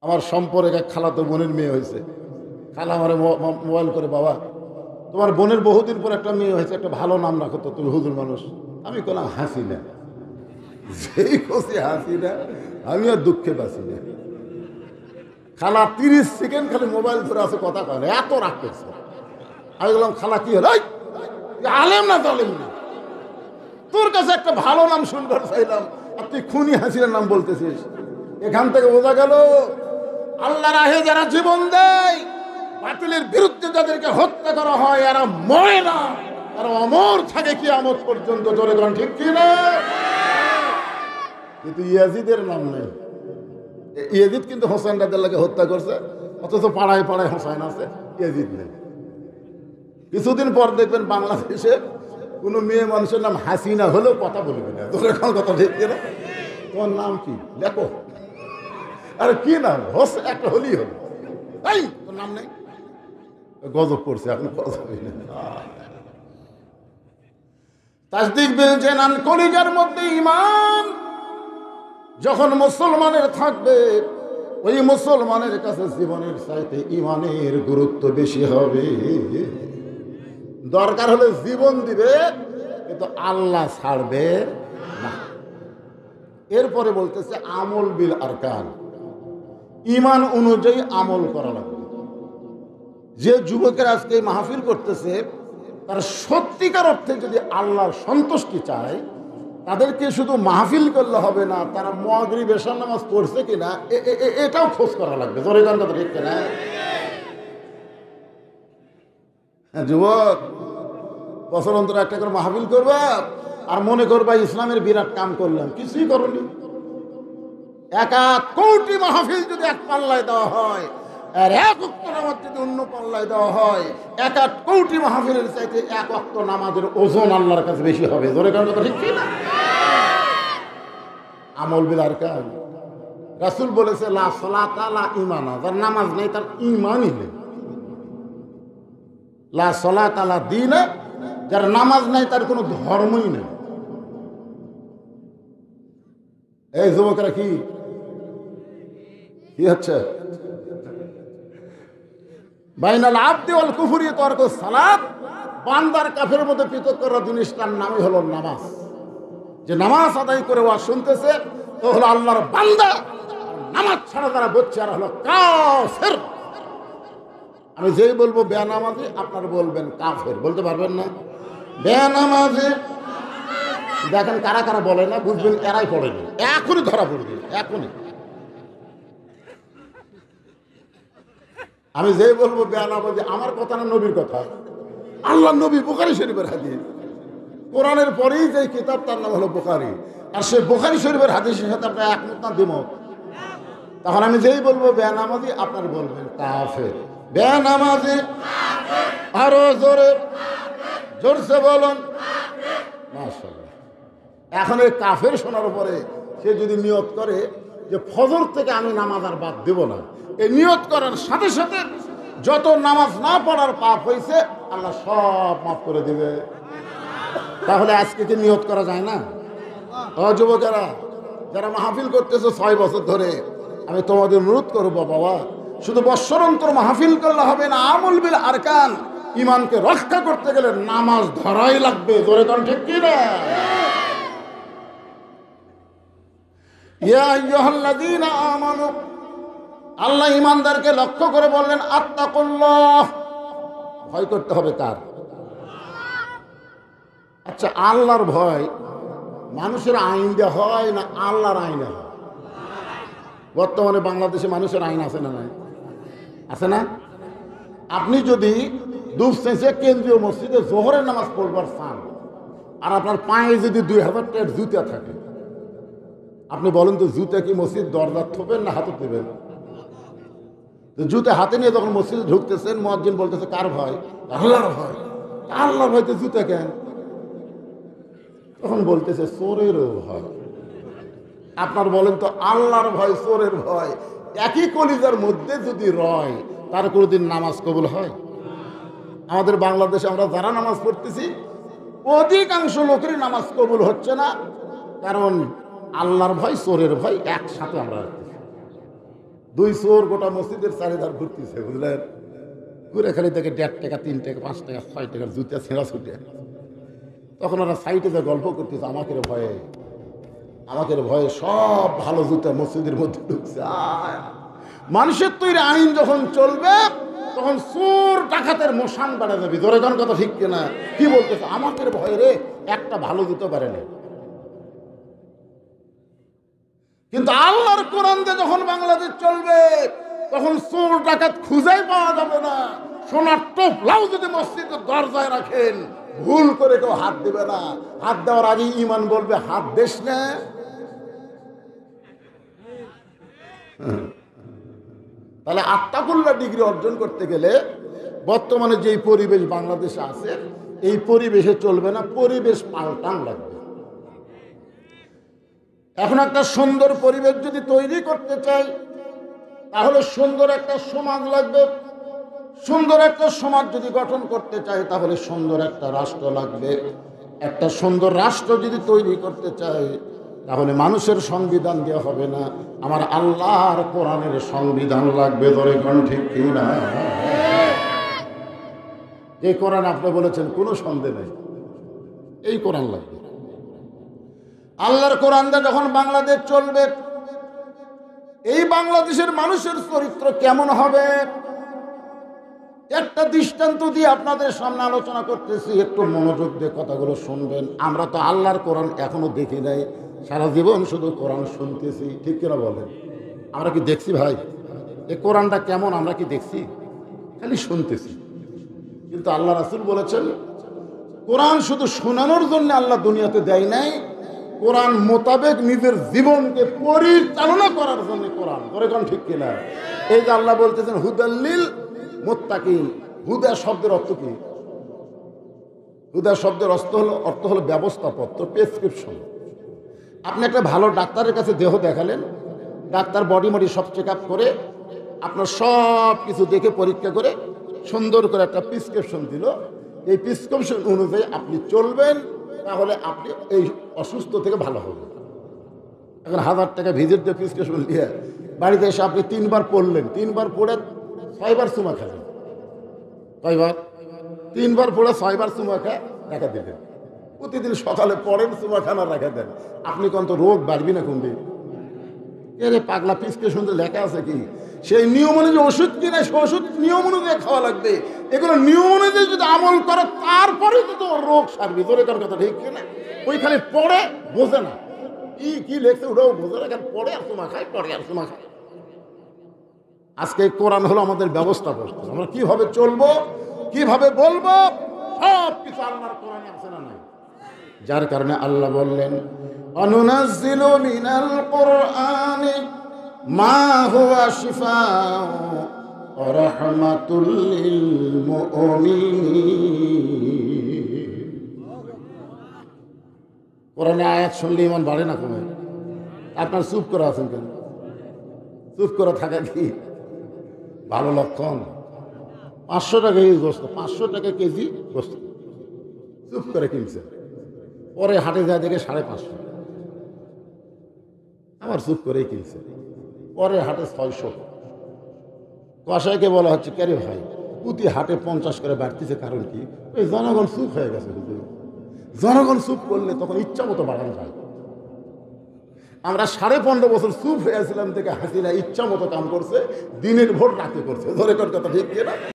আমার সম্পর্কে এক খালাতো বোনের মেয়ে হয়েছে। খালা আমারে মোবাইল করে, বাবা তোমার বোনের বহুদিন পর একটা মেয়ে হয়েছে, একটা ভালো নাম রাখো তো, তুমি হুজুর মানুষ। আমি বললাম হাসিনা। যেই খুশি হাসিনা, আমি আর দুঃখে বাঁচি না। খালা 30 সেকেন্ড খালি মোবাইল ধরে আছে, কথা কয় না, এত রাগ করছে। আমি বললাম খালা কি হলো? আলেম না তালেম না, তোর কাছে একটা ভালো নাম শুনবার চাইলাম আর তুই খুনি হাসিনার নাম বলতেছিস। এখান থেকে বোঝা গেল আল্লাহ রাহে যারা জীবন দেয়, বাতিলের বিরুদ্ধে যাদেরকে হত্যা করা হয়, এরা মরে না, এরা অমর থাকে কিয়ামত পর্যন্ত। জোরে গান ঠিক কি না? কিন্তু ইয়াজিদের নাম নেই। ইয়াজিদ কিন্তু হোসেন রাদিয়াল্লাহকে হত্যা করছে, অথচ পাড়ায় পাড়ায় হোসেন আছে, ইয়াজিদ নেই। কিছুদিন পর দেখবেন বাংলাদেশে কোনো মেয়ে মানুষের নাম হাসিনা হলেও কথা বলবে না। তোর এখন কথা ঠিক না? তোমার নাম কি লেখো। আরে কি নাম? হোসেন একটা হলেই হলো। তাই তোর নাম নেই? গজব করছে, এখন কথা বলি না। তাসদিক বিল জানান, কলিজার মধ্যে ঈমান যখন মুসলমানের থাকবে, ওই মুসলমানের কাছে জীবনের চাইতে ঈমানের গুরুত্ব বেশি হবে। দরকার হলে জীবন দিবে, কিন্তু আল্লাহ ছাড়বে না। এরপরে বলতেছে আমল বিল আরকান, ঈমান অনুযায়ী আমল করা লাগবে। যে যুবকের আজকে মাহফিল করতেছে, তারা সত্যিকার অর্থে যদি আল্লাহর সন্তুষ্টি চায়, তাদেরকে শুধু মাহফিল করলে হবে না, তারা মাগরিব এশার নামাজ পড়ছে কিনা এটাও খোঁজ করা লাগবে। জোরে গান কথা ঠিক কিনা? হ্যাঁ যুবক, বছর অন্তর একটা করে মাহফিল করবা আর মনে করবা ইসলামের বিরাট কাম করলাম, কিছুই করনি। 1 কোটি মাহফিল যদি এক পাল্লায় দেওয়া হয়, আর 1 ওয়াক্ত নামাজ যদি অন্য পাল্লায় দেওয়া হয়, 1 কোটি মাহফিলের চাইতে 1 ওয়াক্ত নামাজের ওজন আল্লাহর কাছে বেশি হবে। জোরে গান কথা ঠিক কিনা? আমল বিল আরকান, রাসূল বলেছে লা সালাতা লা ঈমানা, যার নামাজ নেই তার ঈমানই নেই। লা সালাতা লা দীনা, যার নামাজ নাই তার কোনো ধর্মই নেই। এই যুবকরা কি হচ্ছে? বাইনাল আবদি ওয়াল কুফরি তারকুস সালাত, বান্দার কাফের মধ্যে পৃথক করার জিনিসটার নামই হলো নামাজ। যে নামাজ আদায় করে ওয়াজ শুনতেছে তো হলো আল্লাহর বান্দা, নামাজ ছাড়া তারা বলছে আর হলো কাফের। আমি যেই বলবো বেনামাজি, আপনারা বলবেন কাফের, বলতে পারবেন না? বেনামাজি দেখেন কারা কারা বলে না, বুঝবেন এরাই পড়েনি, এখনই ধরা পড়বে, এখনই। আমি যেই বলবো বেনামাজি, আমার কথা না নবীর কথা, আল্লাহ নবী বুখারী শরীফের হাদিস। কোরআনের পরেই যে কিতাব তার নাম হলো বুখারী, আর সেই বুখারী শরীফের হাদিসের সাথে আপনার একমত না দ্বিমত? তখন আমি যেই বলবো বেনামাজি, আপনারা বলবেন কাফের। বেনামাজি আরো জোরে জোরসে বলুন মাশাআল্লাহ। এখন এই কাফের শোনার পরে সে যদি নিয়ত করে যে ফজর থেকে আমি নামাজ আর বাদ দেব না, এই নিয়ত করার সাথে সাথে যত নামাজ না পড়ার পাপ হয়েছে আল্লাহ সব মাফ করে দিবে। তাহলে আজকে কি নিয়ত করা যায় না? যুবকেরা যারা মাহফিল করতেছে 6 বছর ধরে, আমি তোমাদের অনুরোধ করবো, বাবা শুধু বৎসর অন্তর মাহফিল করলে হবে না, আমল বিল আরকান, ঈমানকে রক্ষা করতে গেলে নামাজ ধরাই লাগবে। জোরে কোন ঠিক কি না? ইয়া আইয়ুহাল্লাযীনা আমানু, আল্লাহ ঈমানদারকে লক্ষ্য করে বললেন আত্তাকুল্লাহ, ভয় করতে হবে কার? আচ্ছা, আল্লাহর ভয় মানুষের আইন দিয়ে হয় না আল্লাহর আইনে হয়? বর্তমানে বাংলাদেশে মানুষের আইন আছে না নাই? আছে না? আপনি যদি দুপসেঁচে কেন্দ্রীয় মসজিদে জোহরের নামাজ পড়বার চান, আর আপনার পায়ে যদি 2000 টাকার জুতা থাকে, আপনি বলেন তো জুতা কি মসজিদ দরজা থবেন না হাতে দেবেন? জুতা হাতে নিয়ে যখন মসজিদে ঢুকতেছেন, মুয়াজ্জিন বলতেছে কার ভয়? আল্লাহর ভয়। আল্লাহর ভয়তে জুতা কেন? তখন বলতেছে চোরেরও ভয়। আপনার বলেন তো আল্লাহর ভয় চোরের ভয় একই কলিজার মধ্যে যদি রয়, তার কোনোদিন নামাজ কবুল হয়? আমাদের বাংলাদেশে আমরা যারা নামাজ পড়তেছি, অধিকাংশ লোকেরই নামাজ কবুল হচ্ছে না, কারণ আল্লাহর ভয় চোরের ভয় একসাথে আমরা রাখতেছি। দুই চোর গোটা মসজিদের চারিধার ঘুরতেছে, বুঝলেন? ঘুরে খালি থেকে 1.5 টাকা 3 টাকা 5 টাকা 6 টাকার জুতা ছেঁড়া ছুটে। তখন ওরা সাইডে যে গল্প করতেছে, আমাকে ভয়ে সব ভালো জুতা মসজিদের মধ্যে ঢুকছে। মানুষের তৈরি আইন যখন চলবে তখন চোর ডাকাতের মশান বাড়া যাবে। জোরে কোন কথা ঠিক কিনা? কি বলতেছে? আমাকে ভয়ে রে একটা ভালো জুতো পারেনি। কিন্তু আল্লাহর কোরআন দিয়ে যখন বাংলাদেশ চলবে তখন চোর ডাকাত খুঁজেই পাওয়া যাবে না। সোনার টোপলাও যদি মসজিদের দরজায় রাখেন, ভুল করে কেউ হাত দিবে না। হাত দেওয়ার আগে ঈমান বলবে হাত দেশ না। তাহলে আত্তাকুল্লাহ ডিগ্রি অর্জন করতে গেলে বর্তমানে যে পরিবেশ বাংলাদেশে আছে, এই পরিবেশে চলবে না, পরিবেশ পাল্টান লাগবে। এখন একটা সুন্দর পরিবেশ যদি তৈরি করতে চাই তাহলে সুন্দর একটা সমাজ লাগবে। সুন্দর একটা সমাজ যদি গঠন করতে চাই তাহলে সুন্দর একটা রাষ্ট্র লাগবে। একটা সুন্দর রাষ্ট্র যদি তৈরি করতে চাই তাহলে মানুষের সংবিধান দেওয়া হবে না, আমার আল্লাহর কোরআনের সংবিধান লাগবে। ধরে কোন ঠিক কি না? যে কোরআন আপনি বলেছেন কোনো সন্দেহ নেই, এই কোরআন লাগবে। আল্লাহর কোরআন দিয়ে যখন বাংলাদেশ চলবে, এই বাংলাদেশের মানুষের চরিত্র কেমন হবে একটা দৃষ্টান্ত দিয়ে আপনাদের সামনে আলোচনা করতেছি, একটু মনোযোগ দিয়ে কথাগুলো শুনবেন। আমরা তো আল্লাহর কোরআন এখনো দেখি নাই, সারা জীবন শুধু কোরআন শুনতেছি, ঠিক কিনা বলেন? আমরা কি দেখছি ভাই এই কোরআনটা কেমন? আমরা কি দেখছি? খালি শুনতেছি। কিন্তু আল্লাহ রাসূল বলেছেন কোরআন শুধু শোনানোর জন্য আল্লাহ দুনিয়াতে দেয় নাই, কোরআন মোতাবেক নিজের জীবনকে পরিচালনা করার জন্য কোরআন। কোরআন ঠিক কিনা? এই যে আল্লাহ বলতেছেন হুদাল্লিল মুত্তাকিন। হুদা শব্দের অর্থ কি? হুদা শব্দের অর্থ হলো ব্যবস্থাপত্র, প্রেসক্রিপশন। আপনি একটা ভালো ডাক্তারের কাছে দেহ দেখালেন, ডাক্তার বডি সব চেক আপ করে আপনার সব কিছু দেখে পরীক্ষা করে সুন্দর করে একটা প্রেসক্রিপশন দিল। এই প্রেসক্রিপশন অনুযায়ী আপনি চলবেন, তাহলে আপনি এই অসুস্থ থেকে ভালো হবেন। এখন 1000 টাকা ভিজিট দিয়ে প্রেসক্রিপশন দিয়ে বাড়িতে এসে আপনি 3 বার পড়লেন, 3 বার পড়ে 6 বার চুমা খেলেন। কয়বার? 3 বার পড়ে 6 বার চুমা খেয়ে রেখা দিলেন। প্রতিদিন সকালে পড়েন, চুমা খানা রেখা দেন। আপনি কোন তো রোগ বাড়বি না কোনদিন? এরে পাগলা, প্রেসক্রিপশন লেখা আছে কি? সেই নিয়ম অনুযায়ী ওষুধ কিনে সে ওষুধ নিয়ম অনুযায়ী খাওয়া লাগবে। এগুলো নিয়ম অনুযায়ী যদি আমল করে তারপরে তো তোমার রোগ সারবি। তোর এটার কথা ঠিক কিনা? ওই খালি পড়ে বোঝে না কি লেখছে, ওটাও বোঝে না, খালি পড়ে আর চুমা খায়, পড়ে আর চুমা খায়। আজকে কোরআন হলো আমাদের ব্যবস্থা করতে, আমরা কিভাবে চলবো, কিভাবে বলবো, সব কিছু আল্লাহর কোরআনে আছে না নাই? যার কারণে আল্লাহ বললেন অনুনাজ্জিলু মিনাল কুরআনি মা হুয়া শিফাউ ওয়া রাহমাতুল লিল মুমিনিন। কোরআনে আয়াত শুনলে ঈমান বাড়ে না কমে? আপনার চুপ করে আছেন কেন? চুপ করে থাকা কি ভালো লক্ষণ? 500 টাকা কেজি গোস্ত, 500 টাকা কেজি গোস্ত চুপ করে কিনছে, পরে হাটে যায় দেখে 550। আমার চুপ করেই কিনছে, পরে হাটে 600। কসাইকে বলা হচ্ছে কেরে ভাই প্রতি হাটে 50 করে বাড়তিছে, কারণ কি? ওই জনগণ চুপ হয়ে গেছে। জনগণ চুপ করলে তখন ইচ্ছা মতো বাড়ানো যায়। আমরা 15.5 বছর চুপ হয়েছিলাম থেকে হাসিনা ইচ্ছা মতো কাম করছে, দিনের ভোট রাতে করছে। ধরে কথা ঠিক কিনা?